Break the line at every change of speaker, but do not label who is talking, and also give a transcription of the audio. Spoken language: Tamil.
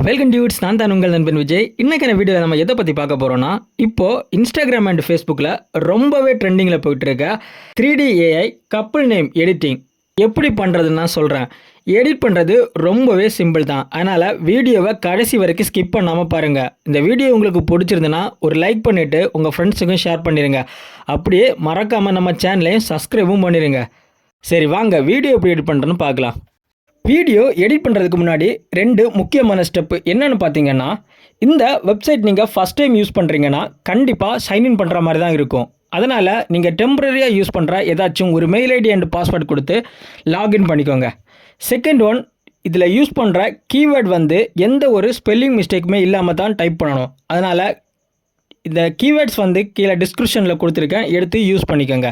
வெல்கம் டியூட்ஸ், நான் தான் உங்கள் நண்பன் விஜய். இன்றைக்கான வீடியோவில் நம்ம எதை பற்றி பார்க்க போகிறோன்னா, இப்போது இன்ஸ்டாகிராம் அண்ட் ஃபேஸ்புக்கில் ரொம்பவே ட்ரெண்டிங்கில் போயிட்டு இருக்க 3D AI couple name editing எப்படி பண்ணுறதுன்னு நான் சொல்கிறேன். எடிட் பண்ணுறது ரொம்பவே சிம்பிள் தான். அதனால் வீடியோவை கடைசி வரைக்கும் ஸ்கிப் பண்ணாமல் பாருங்கள். இந்த வீடியோ உங்களுக்கு பிடிச்சிருந்துன்னா ஒரு லைக் பண்ணிவிட்டு உங்கள் ஃப்ரெண்ட்ஸுக்கும் ஷேர் பண்ணிடுங்க. அப்படியே மறக்காமல் நம்ம சேனலையும் சப்ஸ்கிரைபும் பண்ணிடுங்க. சரி, வாங்க வீடியோ எப்படி எடிட் பண்ணுறதுன்னு பார்க்கலாம். வீடியோ எடிட் பண்ணுறதுக்கு முன்னாடி 2 முக்கியமான ஸ்டெப்பு என்னென்னு பார்த்தீங்கன்னா, இந்த வெப்சைட் நீங்கள் ஃபஸ்ட் டைம் யூஸ் பண்ணுறீங்கன்னா கண்டிப்பாக சைன்இன் பண்ணுற மாதிரி தான் இருக்கும். அதனால் நீங்கள் டெம்பரரியாக யூஸ் பண்ணுற ஏதாச்சும் ஒரு மெயில் ஐடி அண்ட் பாஸ்வேர்ட் கொடுத்து லாகின் பண்ணிக்கோங்க. செகண்ட் ஒன், இதில் யூஸ் பண்ணுற கீவேர்ட் எந்த ஒரு ஸ்பெல்லிங் மிஸ்டேக்குமே இல்லாமல் தான் டைப் பண்ணணும். அதனால் இந்த கீவேர்ட்ஸ் கீழே டிஸ்கிரிப்ஷனில் கொடுத்துருக்கேன், எடுத்து யூஸ் பண்ணிக்கோங்க.